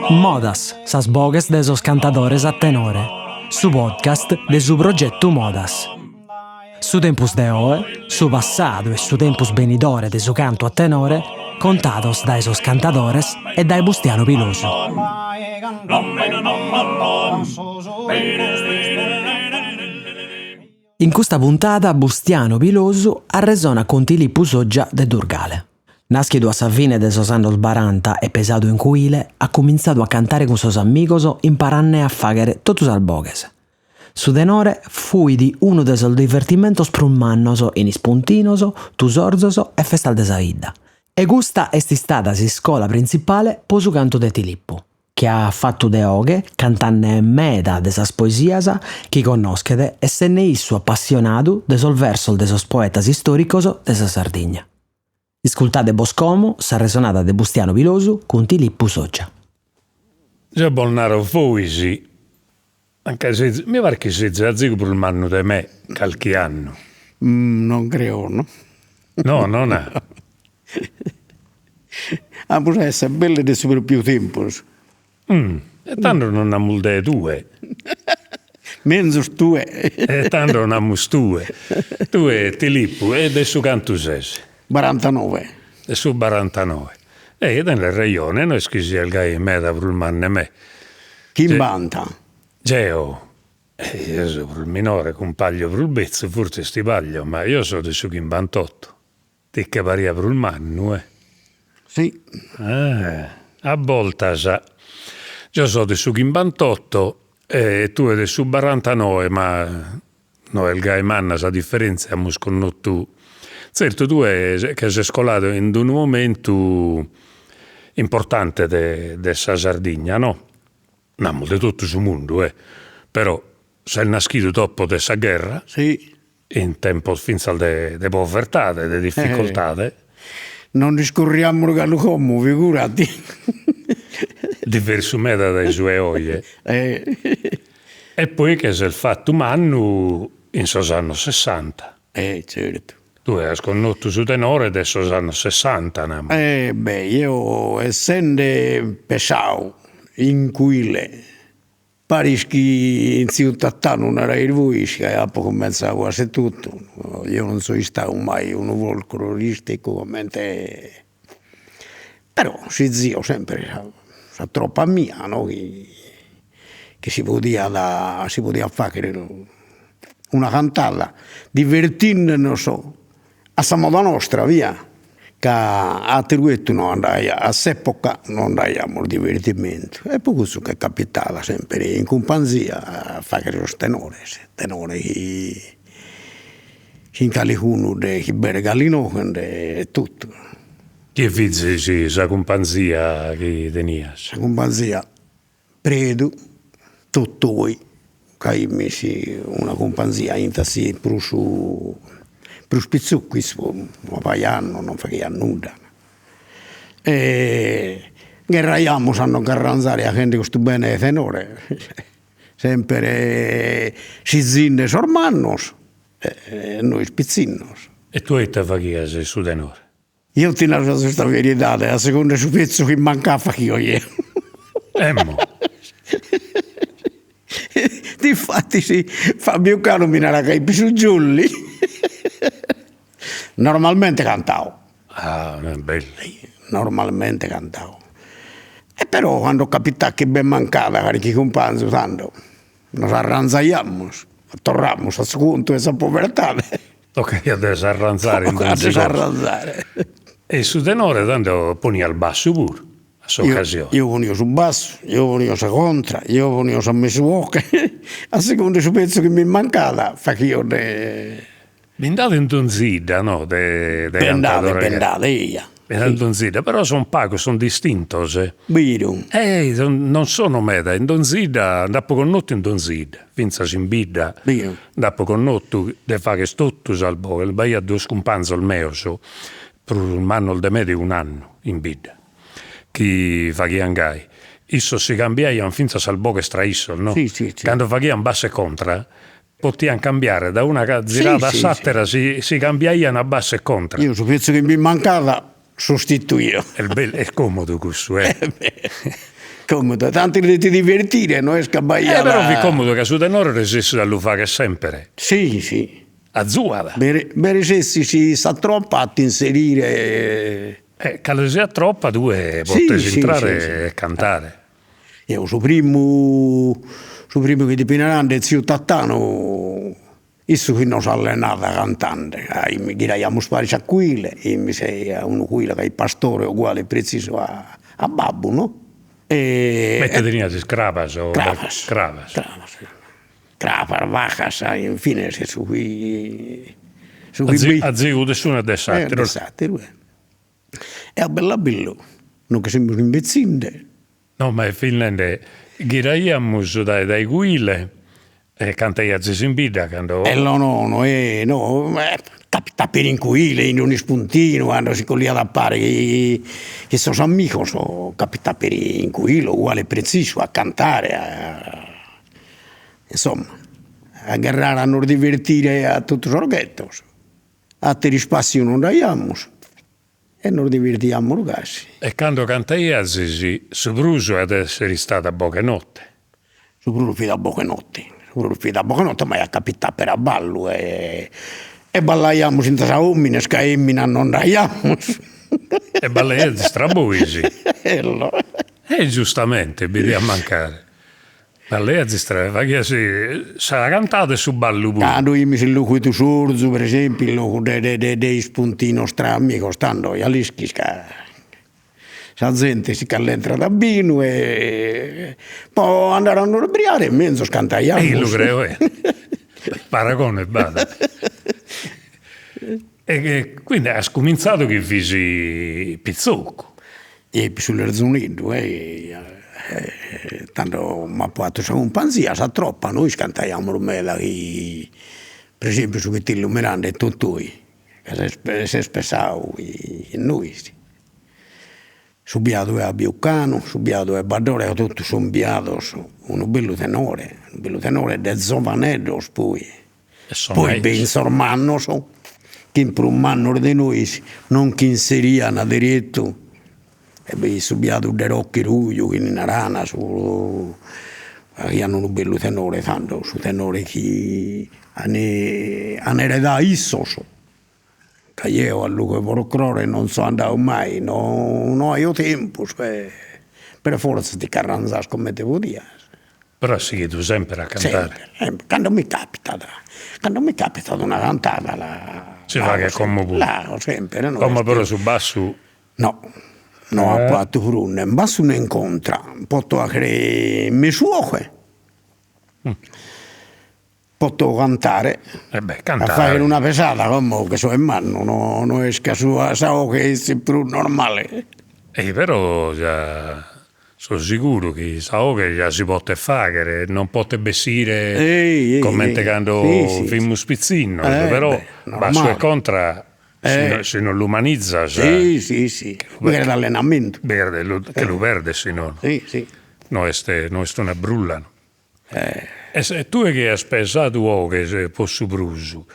Modas, sas bogues de esos cantadores a tenore. Su podcast de su progetto Modas. Su tempus de oe, su passadu e su tempus benidore de su canto a tenore, contados da esos cantadores e dai Bustiano Pilosu. In questa puntata Bustiano Pilosu arresona con Tilippu Soggia de Durgale. Naschidu a sa fine de sos annos 40 e pesadu in cuile, ha cominciato a cantare con sos amigos imparanne a faghere totus al bogues. Su tenore fuidi uno de sos divertimentos prus mannos in ispuntinos, tusorzos e festal de sa vida. E custa est istada s'iskola principale po su cantu de Tilippu, che ha fatto de oghe, cantanne meda de sas poesias, chi connoschede e se ne issu appassionadu de sos versos de sos poetas istoricos de sa Sardigna. Iscultate Boscomo, sa resonata de Bustiano Pilosu con Tilippu Soggia. Già bolnaro voi sì, anche se mi pare che si zazzico per il manno de me, qualche anno. Non credo, no? No, non è. Ah, può essere belle di super più tempo. E tanto non abbiamo le due. Mezzo tue. E tanto non abbiamo due. Tu e Tilippu, e adesso canto sesi. 49. E su 49. E nel ragione, noi schisi al gai me da per il manno e me. Chi banta? Geo, io sono per il minore, compaglio per il bezzo, forse stipaglio, ma io sono di su in 28. Ti che paria per il manno, Sì. A volta sa. Io sono di su in 28 e tu sei su 49, ma noi il gai manna sa differenza abbiamo sconosciuto. Certo, tu che sei scolato in un momento importante de sa Sardigna, no? Non di tutto il mondo, però sei nascito dopo de sa guerra, Sì. in tempo finza de povertà, de difficoltà. Non discorriamo come, figurati. Diverso meta dai suoi oggi. E poi che sei fatto un anno in sos anni 60. Certo. Tu hai sconosciuto su tenore adesso sos anni 60, no? Io essendo pesau in cuile, parischi in città non era il vuisca, e poi cominciavo a se tutto. Io non sono stato mai un folcloristico come te. Però si zio sempre sa troppa mia, no? Che si poteva fare una cantata divertendosi a sa moda nostra, via. Che a Teruetto non andai, a s'epoca non andaiamo al divertimento. E poi questo che capitava sempre in compagnia a fare lo tenore che in Calicuno, che Bergalino e tutto. Che fizzi sa compagnia che tenias? La compagnia Predu, Tottoi, che messi una compagnia in tassi per spizzucchi, non pagano, non facevano nulla. E guerraiamo, sanno carranzare a gente questo bene e tenore. Sempre si zinne sormannos e noi spizzinnos. E tu te fachias su tenore? Io ti lascio questa verità, a seconda su pezzo che mancava che io. Emmo. Difatti sì, Fabio Caro mi era che più giulli. Normalmente cantavo. Ah, bello. Normalmente cantavo. E però quando capita che ben mancava, che compagno tanto, nos arranzaiamo, torniamo a secondo questa povertà. Ok, adesso arranzare. Adesso arranzare. E su tenore tanto poni al basso pure, a sua occasione. Io ponio su basso, io ponio su contra, io ponio su mesuoca, a seconda su pezzo che mi mancava, fa che io ne... Bindate in Donzida, no? Bendate, iya. In Donzida, però sono poco, sono distintos. Vero. Non sono meta, in Donzida, dopo connotto in Donzida, finza simbida, dopo connotto de fa che stotto salvo, il baia due scumpanzo al meo so, per un anno de me di un anno in bida, chi fa chi angai. Isso si cambiaiano finza salvo che straisso, no? Sì. Quando fa chi an basse contra, potevano cambiare da una girata a sattera, si cambiavano a basso e contra. Io penso che mi mancava sostituito. È comodo questo, Comodo, tanto di divertire, non è scabbaiare. Però è comodo che su tenore resiste dallo fare sempre. Sì. A zuada. Bene, se si sa troppo a inserire. Che sia troppa, due Sì, potessi sì, entrare sì. e cantare. Io su primo che di Pinarande zio Tattano, isso che non si è allenata cantante. Mi chiediamo spari a quile, e mi sei a uno quile che è il pastore uguale preciso a Babbo, no? Mette di scravas o Cravas. cravas. Cravas, vacas, infine se su qui. A zio nessuno è satiro. E a bella bello, non che siamo imbezzinde. No, ma in Finlandia giraiamo dai guile e cantai a Zisimbida quando... No, capita per incuile in un spuntino quando si collia da pare che sono amico, capita per incuile uguale preciso a cantare, insomma, a agarrare a non divertire a tutti i sorghetti, a te rispassio non daiamo e non divertiamo ragazzi. E quando cantai a Zisi, su Bruso ad essere stata a poche notte. Su Bruso fino a poche notti, ma è capitato per a ballo e ballaiamo senza uomini, scaemmina non daiamo. E ballai di strabuisi. E giustamente, vedi a mancare. Ballai di strabuisi, sarà cantata su ballo pure. Quando io mi sono qui tu sorzo, per esempio, il loco dei spuntini stramico, stando a lischi, la gente si callentra da bino e poi andare a non ubriare e mezzo scantaiamo. Io lo credo, paragone bada. E quindi ha scominciato che fisi pizzocco. E sull'Erzunido, tanto ma poi c'è un panzia, sa troppa, noi scantaiamo rumela, per esempio su Vittillo Miranda e Tottoi, che si è spessato in noi. Subiato è a Biuccano, subiato è Badore, tutti sono biato, un bello tenore de Zovanedos poi ben sormanno, che per un anno di noi non che inseriano diretto, e beh, subiato de Rocchi Ruglio, che in Arana, che hanno un bello tenore, tanto su tenore che hanno eredato isso, che io a Luca Porocrore non sono andato mai, non ho tempo, per forza di carranzare come devo dire. Però sì, tu sempre a cantare. Sempre. Quando mi capita una cantata, Si fa che come pure. sempre. Come però su basso... No, a patto frunne, in basso ne incontra, potto a credere mi suoche. Potto cantare, cantare. A fare una pesata come che so in mano, non esca su, so che è più normale. Però già sono sicuro che so che già si può fare, non può bessire come quando film spizzino, però basso e contra se non l'umanizza. Sì, per l'allenamento. Che lo perde, se no. Sì. No, ne brullano. E se tu che hai spesato che posso bruso,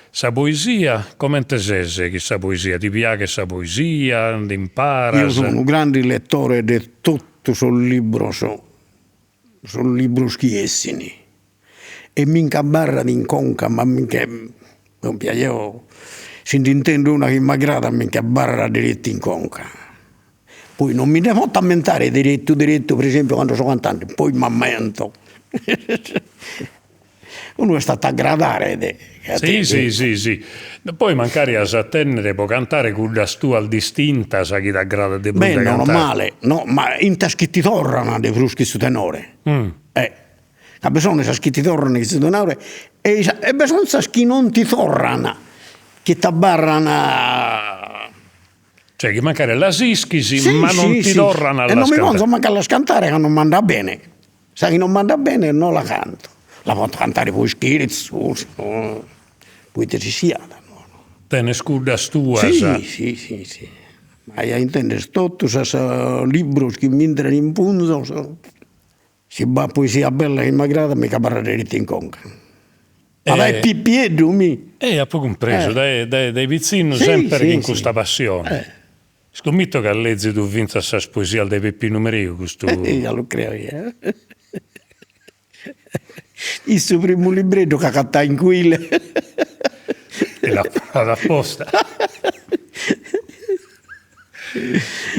sa poesia, come te sei che sa poesia? Ti piace sa poesia? Ti impara? Io sono un grande lettore di tutto sul libro schiessini e mi incabarra in conca, ma minchia non piacevo. Se intendo una che mi aggrada, mi incabarra diretto in conca. Poi non mi devo ammentare diretto, per esempio, quando sono cantante, poi mi ammento. Uno è stato a gradare. Sì. Poi magari a attendere può cantare con la stua distinta, sa chi ti aggrada di brutta cantare. Normale, no, ma in taschitti torrano dei fruschi su tenore. La persona sa schitti torrano su tenore e bisogna sa chi non ti torrano, che ti abbarrano. Cioè che magari la sischisi, ma non ti torrano alla scantare. E non mi scantare. manca alla scantare che non manda bene. Sa chi non manda bene non la canto. La posso cantare poi scherzo, poi te si sia. Te ne scuda stua. Sì. Ma io intendo tutto, sa libri che mi entrano in punto, si va poesia bella che mi aggrada, mi caparra diritto in conca. Ma dai pippieddu mi. Ha poco compreso, dai pizzino sempre in questa passione. Scommetto che a legge tu vinci a sa poesia di Peppino Mereu, questo... Io lo credo io. Il suo primo libretto che cattà in quille. E l'ha fatto apposta.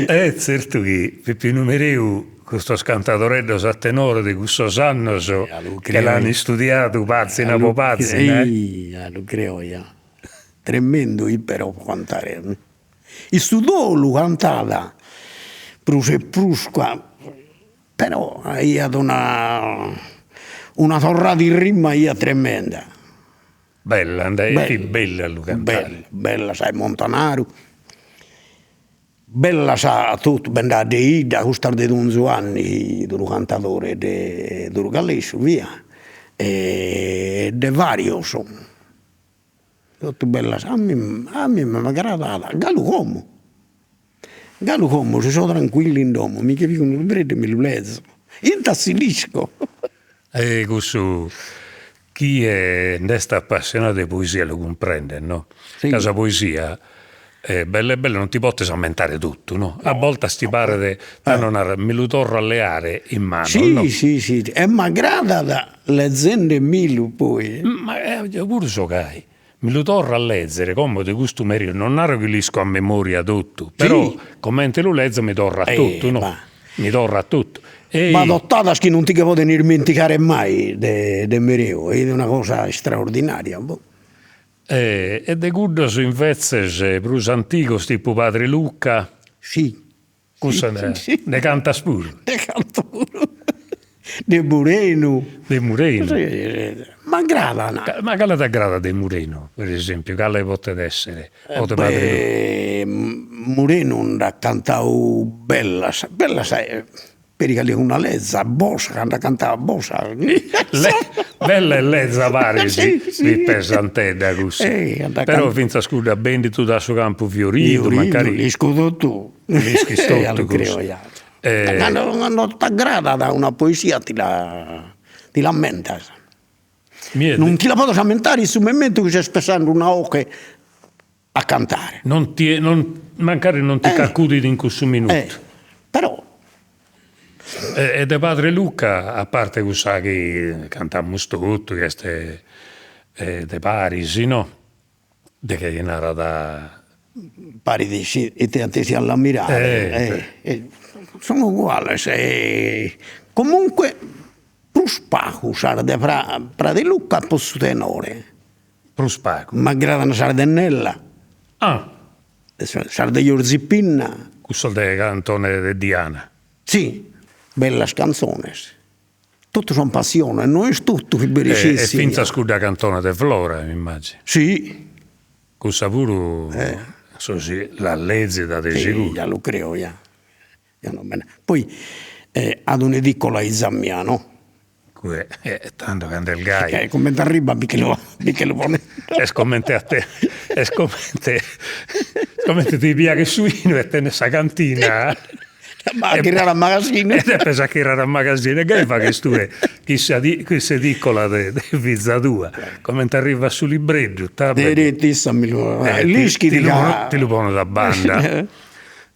È certo che Peppino Mereu, questo scantatoreddo sa tenore di questo anno che l'hanno studiato pazzi e pazzi. Lo credo io. Tremendo il però cantare. Il sudolo cantava prus e prusqua, però io ad una torrata di rima io tremenda. Bella, andai bella a cantare. Bella, sai, Montanaro. Bella sa tutto, benda de Ida, questo di 11 anni, del cantatore del Galesio, via. E de vario sono. Tutto bella sa, a me mi aggrada, Gallo come, si sono tranquilli in domo, mi capiscono il bredo e mi lo leggo. Intassilisco. E questo, chi è appassionato di poesia lo comprende, no? Sì. Casa poesia... bella e bella, non ti potti sammentare tutto, no? A volte ti pare me lo torno a leare in mano, sì, no? sì, e mi aggrada da leggende mille poi. Ma io pure so che hai. Me lo torno a leggere come di questo merito, non narro che lisco a memoria tutto, però come te lo leggo mi torna a tutto, no? Mi torna a tutto. Ma dottata che non ti può dimenticare mai de Mereu, è una cosa straordinaria. E de guddos invece plus anticos tipo Padre Luca, sì, cosa ne canta pure? Ne canto pure. De Mureno. De Mureno. Sì, ma aggrada. Ma che ti aggrada De Mureno, per esempio? Che le potete essere? O de Padre Luca? Mureno ha cantato bella, sai, perché una lezza, bossa, quando cantava bossa. Bella e lezza pare, sì. Mi pesantella così. Però finza scuda ben di tutto il suo campo fiorito, magari... Li scudo tu. Rischi tutto così. Quando ti aggrada da una poesia ti lamenta. Non ti la posso lamentare in questo momento che stai spessando una oche a cantare. Magari non ti accudi in questo minuto. Però... E de Padre Luca, a parte che cantammo tutto, che è de Parisi, no? De che narra da... Parisi e te attesi all'ammirare. Sono uguali. Comunque, Pruspacu sarà fra De Luca posso tenore. Pruspacu. Ma gradano Sardennella. Sarà degli Orzippinna. Questo de cantone de Diana. Sì. Bellas canzones. Tutto sono passione, non è tutto che beneficia. E finza scuda cantone de Flora, mi immagino. Sì. Con sapuro, la legge da de sicuro. Io lo credo, Poi, ad un'edicola Isammiano. Tanto canta il gai. Come ti arriva, mica lo pone. E scommente a te. Scommente ti pia che suino e te ne sa cantina. Ma che era al magazzino. E pensa che era al magazzino. Che fa che tu è questa edicola di vizza tua. Come ti arriva sul libreggio. Ti lo pone da banda.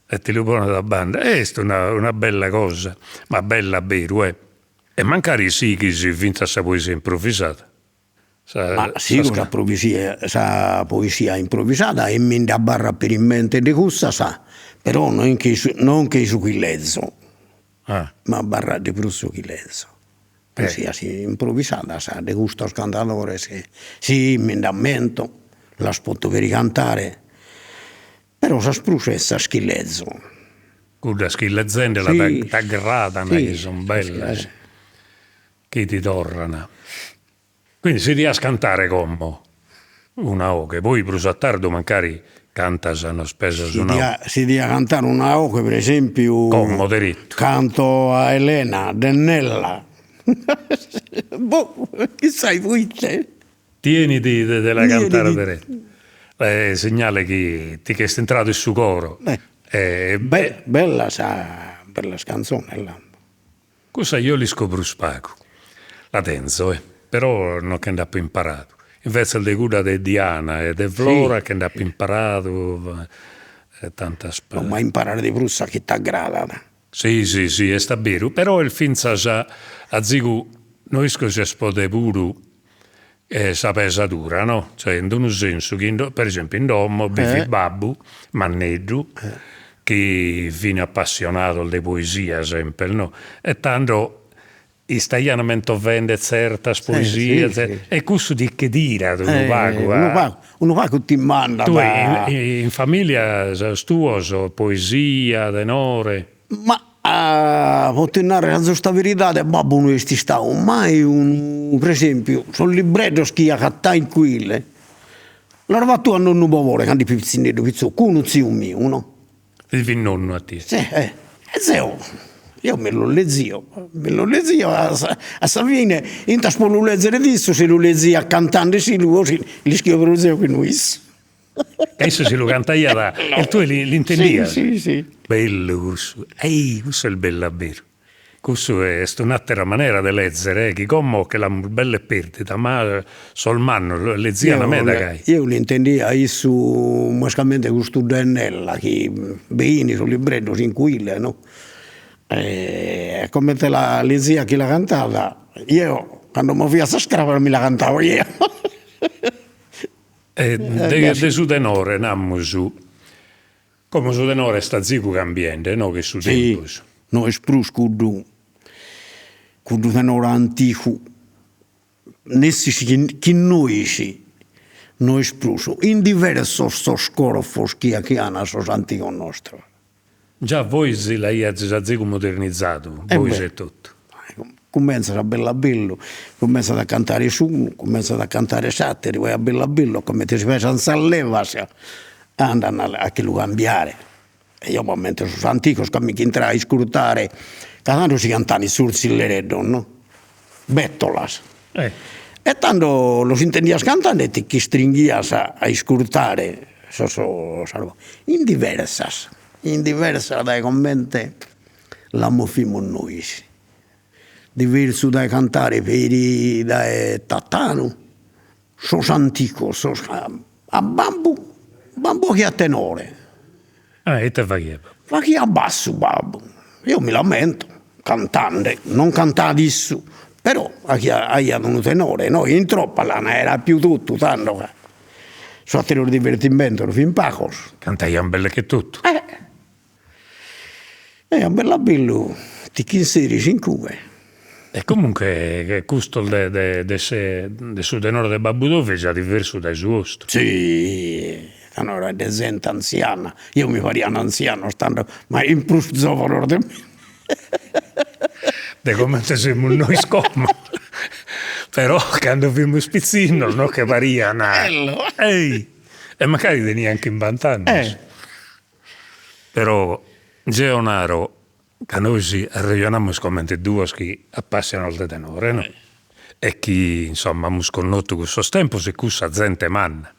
E ti lo pone da banda. È una bella cosa. Ma bella vero, E mancare sì che si vinta questa poesia improvvisata. Ma sì, una poesia improvvisata e mi da barra per in mente di questa sa. Però non che su chi lezzo, ma barra di prusso chi lezzo. Poesia improvvisata, sa, di gusto scandatore, sì, mi indamento, la spotto per cantare, però sa sprucessa chi lezzo. Guarda, chi lezzende la t'aggradano, che sono belle, che ti tornano. Quindi si riesce a cantare come una oche, poi pruso a tardo magari canta hanno speso su una... Si dia cantare una oche, per esempio... Come diritto. Canto a Elena, Dennella. Che sai, fuice? Tieniti della cantare diretto. Segnale che ti è entrato il suo coro. Bella canzone là. Cosa io li scopro spago. La tenzo, però non che andavo imparato. Invece il de cura di Diana e di Flora che andavo imparato tanta Ma imparare di prussa che t'aggrada. Sì, è sta vero, però il finza già a zigu noi scosi spode puru sa pesatura, no? Cioè in un senso che per esempio in domo vivi babbu, manneggiu, che viene appassionato alle poesie sempre, no? E tanto istaianamente vende certa poesie sì. e questo di che dire uno pago, uno pago ti manda. tu in famiglia stuoso poesia, denore. Ma per tornare a questa verità, babbo non è stato mai per esempio, sono libretto che ha cattato in quelle. L'ho fatto a nonno Bovore, quando pizzinetto pizzocco, uno zio mio, no? Vivi nonno a te. Sì, zio, io me lo leggio a Savine, in taspo lo leggere disso, se lo leggio cantando, sì, lui, gli scrivo lo zio che noi. Adesso se lo cantaia da... E tu l'intendia? Sì. Bello questo. Questo è il bello vero. Questo è un'altra maniera di leggere, che come che la bella perdita, ma sul manno, le ziano me da gai. Io l'intendia su mascalmente questo Dennella, che beini sul libretto in quille, no? Come te le zia che la cantava, io quando mi via a scrapare mi la cantavo io. De su tenore, nammo su. Come su tenore sta zico cambiante, no? Che su tempo. No, è sprus cudu tenore antico. Nessi chi noi si, noi spruso. In diverso sto scorfos che hanno sos antico nostro. Già voi si la zico modernizzato, voi sei tutto. Comincia a bella bello, comincia a cantare su, comincia a cantare satiri, vai a bella bello, come ti si pensa a saleva, andano a che lo cambiare. E io mentre sono antico, che mi entrare a scrutare, cantando si cantano i surzi le redon, no? Bettolas. E tanto lo si intendia cantare, ti chi stringia a scrutare, in diversas dai commenti, l'amo fimo noi. Diverso da cantare per da Tattano, sos antico, a bambu che a tenore. E te vai. Ma chi a basso, babbo? Io mi lamento, cantante, non cantare adesso, però a chi hanno un tenore, no? In troppa lana era più tutto, tanto che so a tenere divertimento, fin pacos. Cantai un belle che tutto. Un bella bello, ti chinseri in cue. E comunque questo del suo tenore del Babbo Dove è già diverso dai suoi. Sì, tenore è gente anziana. Io mi faria un anziano, stando, ma in plus zovero di me. De come se siamo noi scomodi. Però quando abbiamo spizzino, no che varia. E magari tenia anche in vantaggi. Però Geonaro, che noi si ragioniamo come due che appassionano il tenore, no? E che, insomma, abbiamo conosciuto questo tempo, se questa gente manna.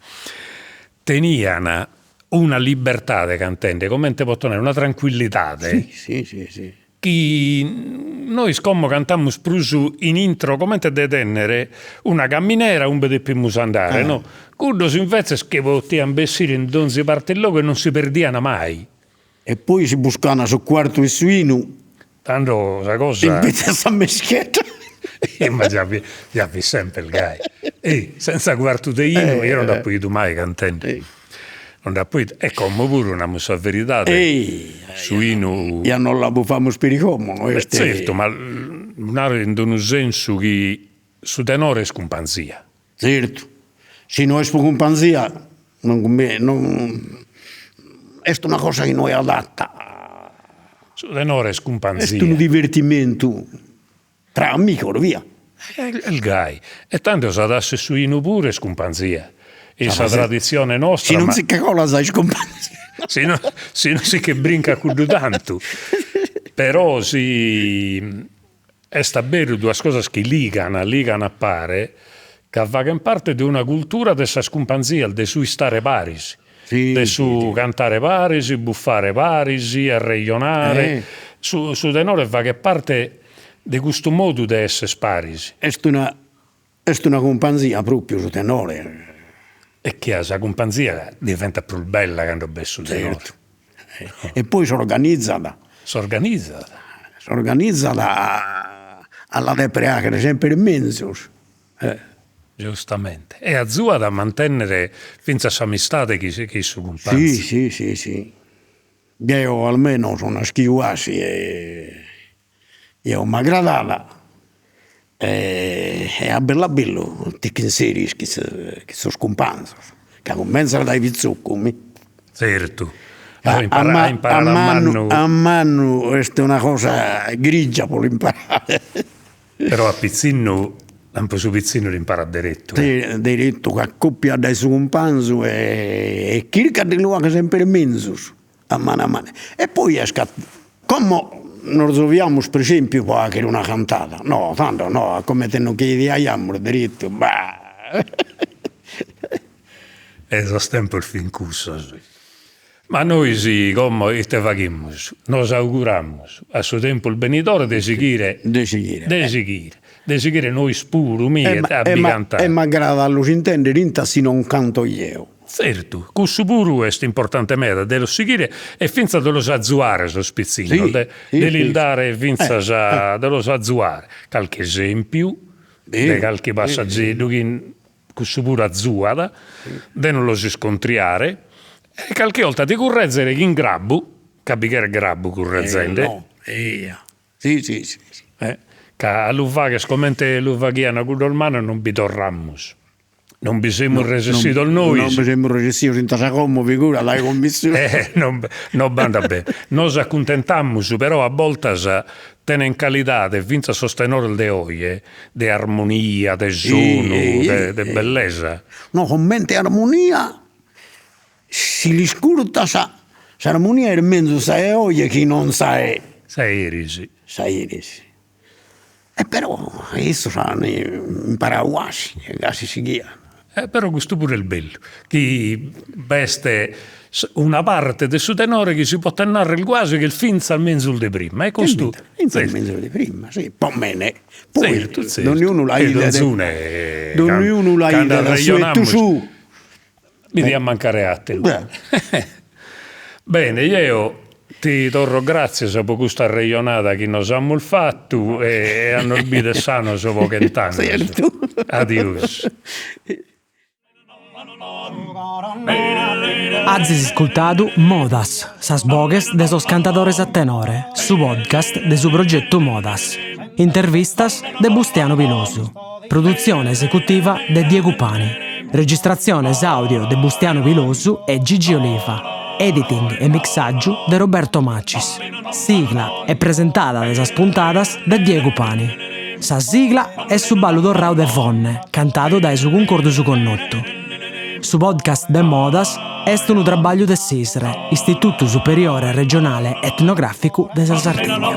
Teniano una libertà di cantante, come te può tenere una tranquillità. Sì. Che noi, come cantiamo sprusu in intro, come te de tenere una camminera, un bede più musandare, no? Quando si invece schiavotti a imbessire in donzi parte logo e non si perdiano mai. E poi si buscano su quarto e suino. Tanto la cosa... In questa meschietta. Ma già vi sempre il gai. Senza quarto di io non ho potuto mai cantare. Non ho potuto... E come pure una sua verità. Su ino... Io non la bufamo spiricomo. Certo, ma in un senso che su tenore è scompanzia. Certo. Se non è scompanzia, non... È una cosa che non è adatta. Su tenore è scompanzia. È un divertimento tra amici, via. Il gai. E tanto si adasse su ino pure è scompanzia. E sa tradizione nostra... Se non si che cosa sai scompanzia. Se non si che brinca con tanto. Però è sta bene due cose che ligano a pare, che va in parte di una cultura della scompanzia, del suo stare parisi. Sì, su cantare parisi, buffare parisi, arreglionare. Su tenore va che parte di questo modo di essere sparisi. È una compagnia proprio su tenore. E che la compagnia diventa più bella quando è sul tenore. E poi si organizza alla depreacere sempre in mezzo. Giustamente. E a Zua da mantenere finza s'amistade chi su compagni. Sì. Io almeno sono schiuasi e ho m'aggradata e a bello tutti i seri che sono scompanti, che cominciano dai pizzuccumi. Certo. Imparare a mano è una cosa grigia per imparare. Però a pizzino, un po' su pizzino l'impara diretto. Diretto, che accoppia dai suoi compagni e cerca di luogare sempre in mezzo, a mano. E poi come non troviamo per esempio anche una cantata, no, tanto no, come te non chiediamo diretto, E so tempo il fin cusso. Ma noi sì, come te facciamo, nos auguramos a suo tempo il benidore di seguire noi spuru mie a cantare. E magari allo intendere se non canto io. Certo, questo puru è importante meda dello seguire e finza dello azzuare so spizzino, dello dare finza dello azzuare. Qualche esempio, di qualche passaggio che questo puru azzuada, de non lo si scontriare. E qualche volta ti correggere che in grabbu, capire grabbu correggende. No, sì. Che all'uva scomente l'uvaghiana con l'ormano non vi torramos. Non vi siamo resistito noi. Non vi siamo resistiti senza come figura dai commissione. Non banda bene. Noi accontentammo, però a volte tenen in qualità di vinza sostenere le oie, di armonia, di suono, di bellezza. No, con mente armonia si riscurta l'armonia è in mezzo sai oie che non sai. Sai irisi. E però adesso sanno imparare quasi si chiama. Però questo pure è il bello, che veste una parte del suo tenore che si può tenere il quasi che il finza al mezzo di prima. E questo al mezzo di prima, sì, po' meno. Poi certo. Ognuno l'ha idea. Ognuno l'ha idea su. Mi dia a mancare a te. Bene, io ti torro grazie se per questa regionata che nos hanno il fatto e hanno il bide sano so poche tanto. Certo. Adios. Azis ascoltado Modas, sas bogues de sos cantadores a tenore, su podcast de su progetto Modas. Intervistas de Bustiano Pilosu. Produzione esecutiva de Diego Pani. Registrazione audio de Bustiano Pilosu e Gigi Oliva. Editing e mixaggio de Roberto Macis. Sigla è presentata de sas puntadas de Diego Pani. Sa sigla è su ballo dorrao de Vonne, cantato dai su concordo su connotto. Su podcast de Modas est un trabalho de SISRE, Istituto Superiore Regionale Etnografico de Sardegna.